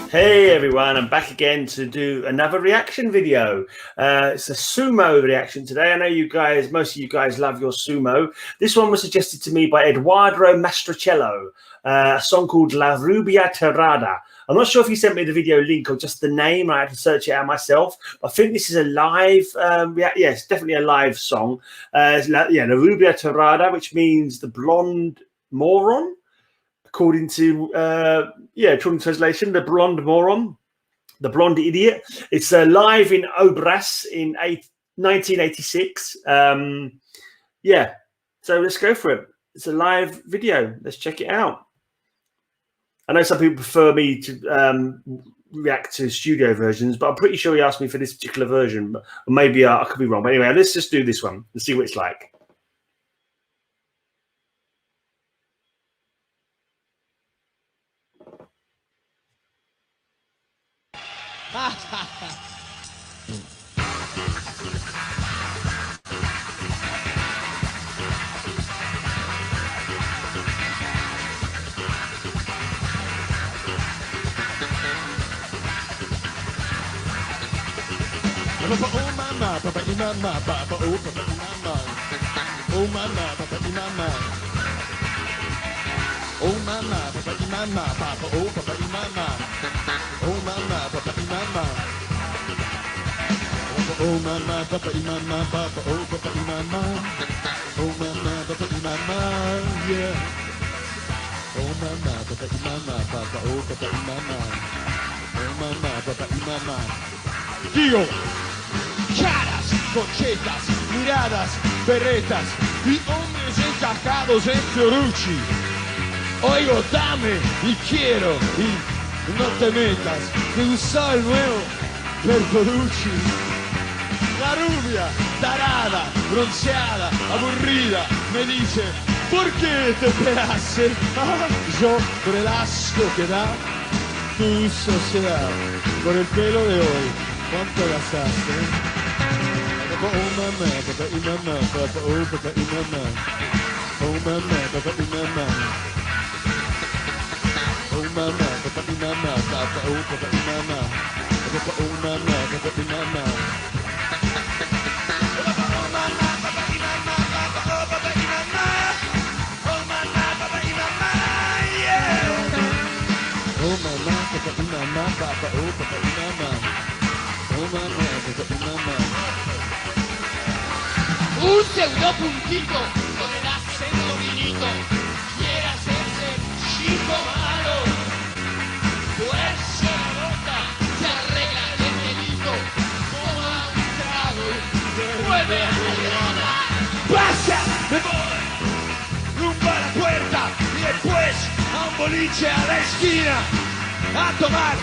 Hey everyone, I'm back again to do another reaction video. It's a Sumo reaction today. I know you guys, most of you guys love your Sumo. This one was suggested to me by Eduardo Mastrocello, a song called La Rubia Tarada. I'm not sure if he sent me the video link or just the name. I had to search it out myself. I think this is a live, it's definitely a live song. La Rubia Tarada, which means the blonde moron. According to translation, the blonde moron, the blonde idiot. It's live in Obras in 1986. So let's go for it. It's a live video. Let's check it out. I know some people prefer me to react to studio versions, but I'm pretty sure he asked me for this particular version. But maybe I could be wrong. But anyway, let's just do this one and see what it's like. Oh mama, papa imama, papa oh papa imama. Oh mama, papa imama. Oh mama, papa imama, papa oh papa imama. Oh mama, papa imama. Oh mama, papa imama, papa oh papa imama. Oh mama, papa imama, yeah. Oh mama, papa imama, papa oh papa imama. Oh mama, papa imama. Digo. Caras, conchetas, miradas, berretas y hombres encajados en Fiorucci. Oigo, dame y quiero y no te metas, que usó el nuevo Bertolucci. La rubia, tarada, bronceada, aburrida, me dice, ¿por qué te pelaste? Yo por el asco que da tu sociedad, por el pelo de hoy, ¿cuánto gastaste? Oh mama, papa imama, papa oh papa imama. Oh mama, papa imama. Oh mama, papa imama, papa oh papa imama. Papa oh mama, papa imama. Oh mama, papa imama, papa oh papa imama. Oh mama, papa imama, yeah. Oh mama, papa imama, papa oh papa imama. Oh mama, papa imama. Un pseudo puntito con el acento vinito, quiere hacerse chico malo, pues se la nota, se arregla el pelito, toma un trago y vuelve a la grana. ¡Pasa! Me voy rumbo a la puerta y después a un boliche a la esquina a tomar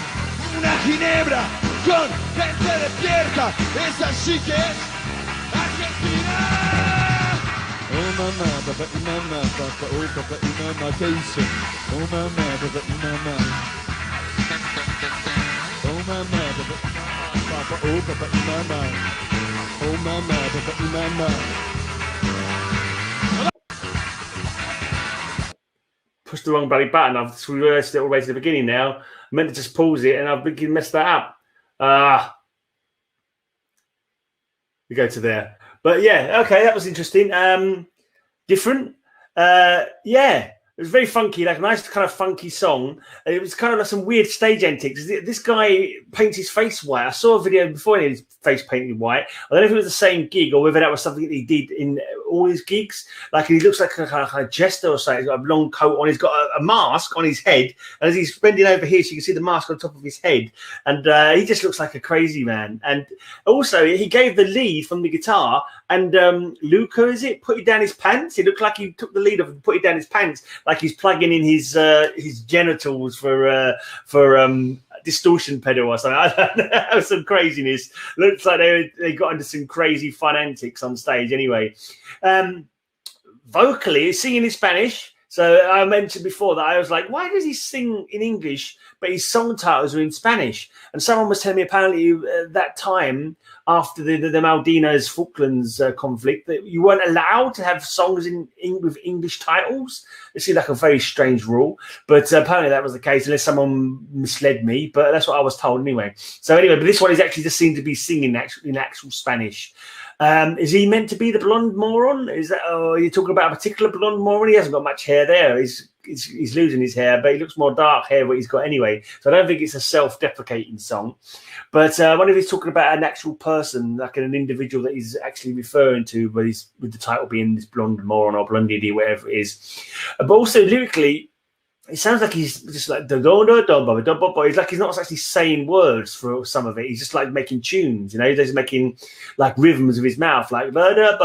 una ginebra con gente despierta. Esa sí que es Argentina. Oh mamá, papa y mamá, papa oh papa y mamá, ¿qué hice? Oh mamá, papa y mamá. Oh mamá, papa oh papa y mamá. Oh mamá, papa y mamá. Pushed the wrong bloody button. I've reversed it all the way to the beginning now. I meant to just pause it and I've been messed that up. We go to there. But yeah, okay, that was interesting. Different. It was very funky, like a nice kind of funky song. It was kind of like some weird stage antics. This guy paints his face white. I saw a video before and his face painted white. I don't know if it was the same gig or whether that was something that he did in all his gigs. Like he looks like a kind of jester or something. He's got a long coat on. He's got a mask on his head. And as he's bending over here, so you can see the mask on top of his head. And he just looks like a crazy man. And also, he gave the lead from the guitar. And Luca, is it, put it down his pants? It looked like he took the lead of and put it down his pants, like he's plugging in his genitals for distortion pedal or something. I don't know. That was some craziness. Looks like they got into some crazy fun antics on stage. Anyway, vocally, singing in Spanish, So I mentioned before that I was like, why does he sing in English, but his song titles are in Spanish? And someone was telling me apparently that time after the Maldives Falklands conflict that you weren't allowed to have songs with English titles. It seemed like a very strange rule, but apparently that was the case, unless someone misled me. But that's what I was told anyway. So anyway, but this one is actually just seen to be singing in actual Spanish. Is he meant to be the blonde moron? Is that? Oh, are you talking about a particular blonde moron? He hasn't got much hair there. He's losing his hair, but he looks more dark hair what he's got anyway. So I don't think it's a self-deprecating song. But I wonder if he's talking about an actual person, like an individual that he's actually referring to, with the title being this blonde moron or blonde idiot, whatever it is. But also lyrically, it sounds like he's just like he's like he's not actually saying words for some of it. He's just like making tunes, you know. He's making like rhythms with his mouth, like like it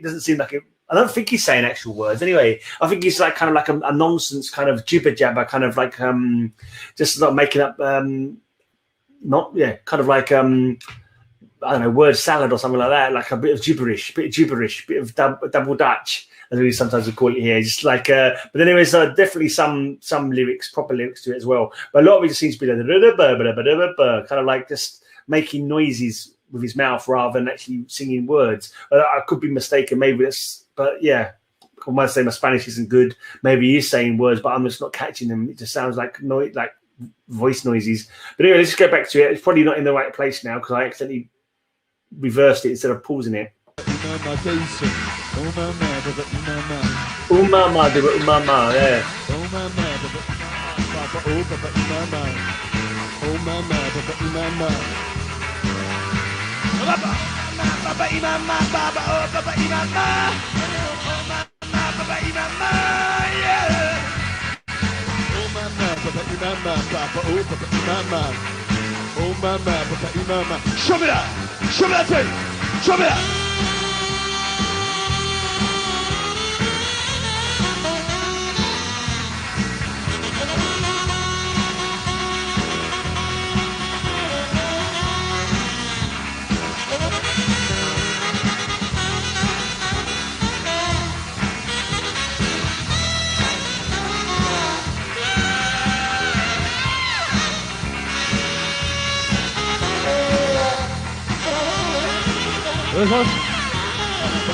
doesn't seem like it. I don't think he's saying actual words. Anyway, I think he's like kind of like a nonsense kind of jibber jabber, kind of like just not making up kind of like I don't know, word salad or something like that, like a bit of gibberish, bit of double Dutch, as we sometimes would call it here. Just like, but then there is definitely some lyrics, proper lyrics to it as well. But a lot of it just seems to be like kind of like just making noises with his mouth rather than actually singing words. I could be mistaken, maybe it's, but yeah. I might say my Spanish isn't good. Maybe he's saying words, but I'm just not catching them. It just sounds like voice noises. But anyway, let's just go back to it. It's probably not in the right place now because I accidentally reversed it instead of pausing it. Umama, yeah. Show me that! Show me that thing! Show me that!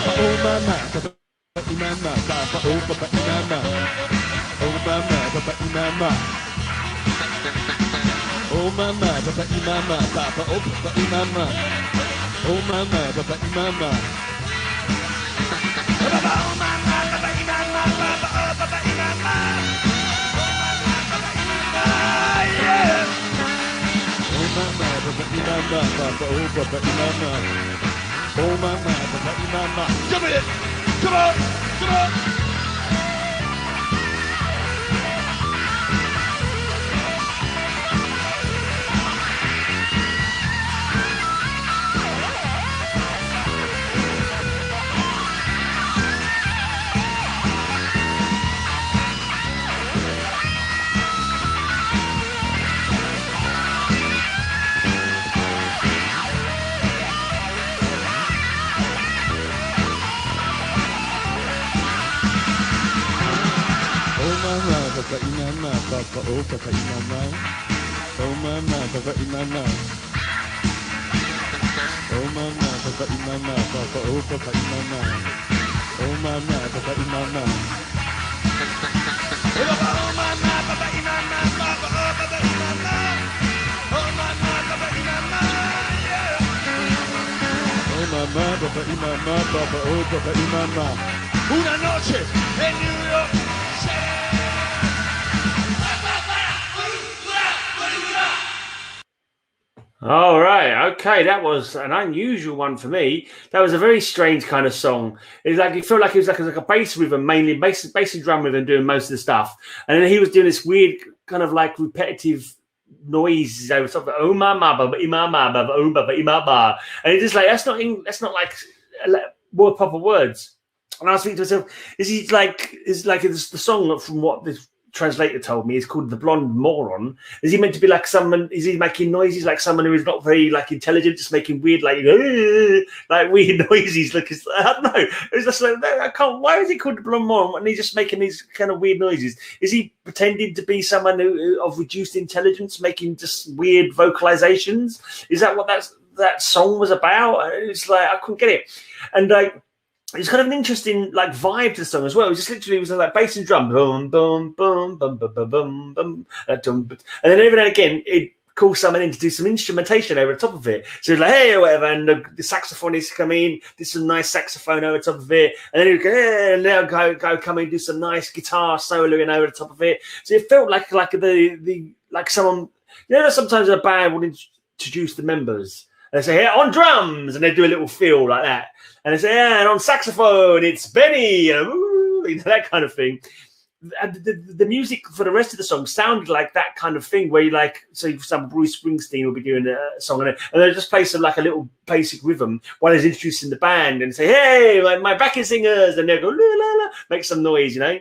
Oh mama, imama, papa, oh papa, imama, oh mama, papa, imama, oh mama, papa, imama, papa, oh papa, imama, oh mama, papa, imama, oh mama, papa, imama, papa, oh papa, imama, oh mama, papa, imama, papa, oh papa, imama. Oh mama, papa, mama. Come on, come on, come on. Papa imama, papa, oh papa imama, oh mama, papa imama, oh mama, papa imama, papa, oh papa imama, oh mama, papa imama, oh mama, papa imama, papa, oh papa imama, oh mama, papa imama, oh mama, papa imama, papa, oh papa imama. Una noche en New York. All right, okay, that was an unusual one for me. That was a very strange kind of song. It's like it felt like it was like a bass rhythm, mainly bass and drum rhythm, doing most of the stuff, and then he was doing this weird kind of like repetitive noise over top of oh mama, and it's just like that's not like more proper words. And I was thinking to myself, is the song from what this translator told me, is called the blonde moron. Is he meant to be like someone? Is he making noises like someone who is not very like intelligent, just making weird like weird noises? Like I don't know. It was just like I can't. Why is he called the blonde moron? And he's just making these kind of weird noises. Is he pretending to be someone of reduced intelligence, making just weird vocalizations? Is that what that song was about? It's like I couldn't get it, and like. It's kind of an interesting like vibe to the song as well. It just literally was like bass and drum, boom, boom, boom, boom, boom, boom, boom, boom, and then every now and again it calls someone in to do some instrumentation over the top of it. So it's like hey or whatever, and the saxophonist come in, do some nice saxophone over the top of it, and then he'd go, hey, and they'll go come in, do some nice guitar soloing over the top of it. So it felt like the like someone, you know, sometimes a band would introduce the members. They say, hey, on drums, and they do a little feel like that. And they say, yeah, and on saxophone, it's Benny, that kind of thing. And the music for the rest of the song sounded like that kind of thing, where you like, so for example, Bruce Springsteen will be doing a song, and they'll just play some like a little basic rhythm while he's introducing the band, and say, hey, my backing singers, and they'll go, la, la, la, make some noise, you know.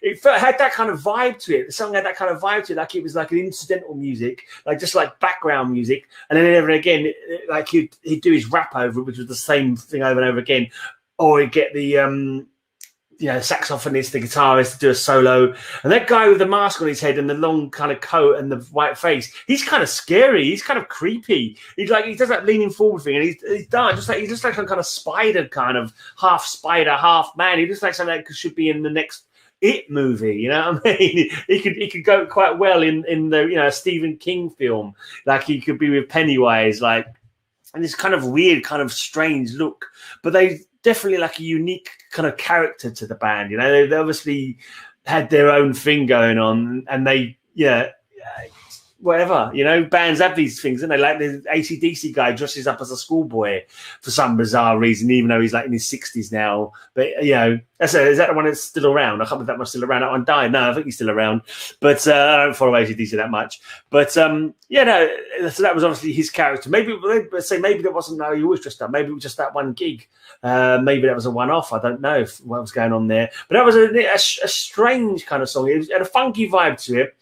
It had that kind of vibe to it. The song had that kind of vibe to it, like it was like an incidental music, like just like background music. And then ever and again, like he'd do his rap over it, which was the same thing over and over again. Or he'd get the saxophonist, the guitarist to do a solo. And that guy with the mask on his head and the long kind of coat and the white face, he's kind of scary. He's kind of creepy. He does that leaning forward thing, and he's dark, he's just like some kind of spider, kind of half spider, half man. He looks like something that should be in the next It movie, you know what I mean? He could go quite well in the Stephen King film, like he could be with Pennywise, like, and this kind of weird, kind of strange look. But they definitely like a unique kind of character to the band, you know. They obviously had their own thing going on, and they whatever, you know, bands have these things, and they like the AC/DC guy dresses up as a schoolboy for some bizarre reason, even though he's like in his 60s now. But you know, is that the one that's still around? I can't believe that one's still around. That one died. No, I think he's still around, but I don't follow AC/DC that much. But so that was obviously his character. Maybe that wasn't how he always dressed up. Maybe it was just that one gig. Maybe that was a one-off. I don't know what was going on there. But that was a strange kind of song. It had a funky vibe to it.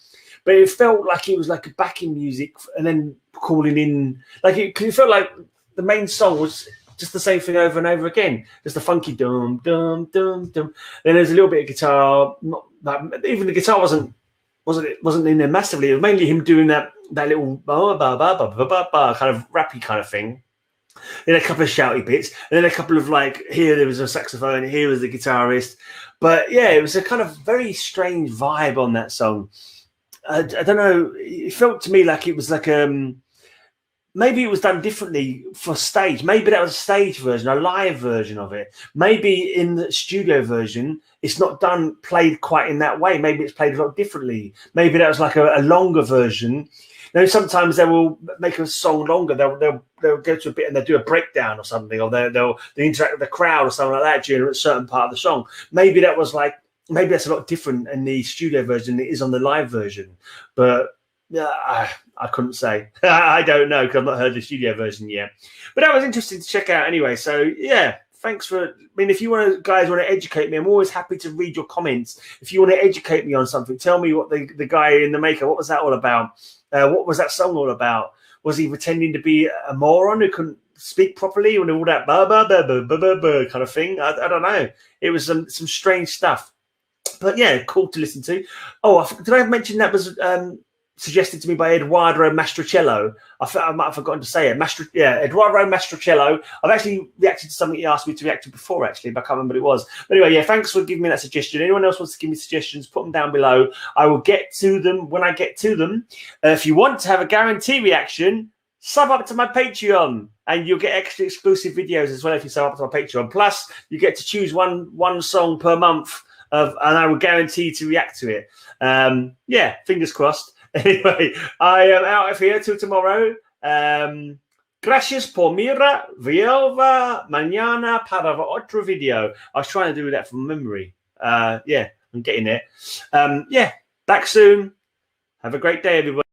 But it felt like it was like a backing music, and then calling in, like it felt like the main song was just the same thing over and over again, just a funky dum dum dum dum. Then there's a little bit of guitar. Not that, even the guitar wasn't in there massively. It was mainly him doing that little kind of rappy kind of thing. Then a couple of shouty bits, and then a couple of like here there was a saxophone, here was the guitarist. But yeah, it was a kind of very strange vibe on that song. I don't know. It felt to me like it was like maybe it was done differently for stage. Maybe that was a stage version, a live version of it. Maybe in the studio version, it's not played quite in that way. Maybe it's played a lot differently. Maybe that was like a longer version. You know, sometimes they will make a song longer. They'll go to a bit and they'll do a breakdown or something, or they'll interact with the crowd or something like that during a certain part of the song. Maybe that was like. Maybe that's a lot different in the studio version than it is on the live version. But I couldn't say. I don't know because I've not heard the studio version yet. But that was interesting to check out anyway. So, yeah, thanks for... I mean, if you guys want to educate me, I'm always happy to read your comments. If you want to educate me on something, tell me what the guy in the maker, what was that all about? What was that song all about? Was he pretending to be a moron who couldn't speak properly and all that kind of thing? I don't know. It was some strange stuff. But yeah, cool to listen to. Oh, did I mention that was suggested to me by Edoardo Mastrocello? I might have forgotten to say it. Edoardo Mastrocello. I've actually reacted to something he asked me to react to before, actually, but I can't remember what it was. But anyway, yeah, thanks for giving me that suggestion. Anyone else wants to give me suggestions, put them down below. I will get to them when I get to them. If you want to have a guarantee reaction, sub up to my Patreon, and you'll get extra exclusive videos as well if you sub up to my Patreon. Plus, you get to choose one song per month. And I will guarantee to react to it. Yeah, fingers crossed. Anyway, I am out of here till tomorrow. Gracias por mirar. Vuelva mañana para otro video. I was trying to do that from memory. Yeah, I'm getting it. Yeah, back soon. Have a great day, everybody.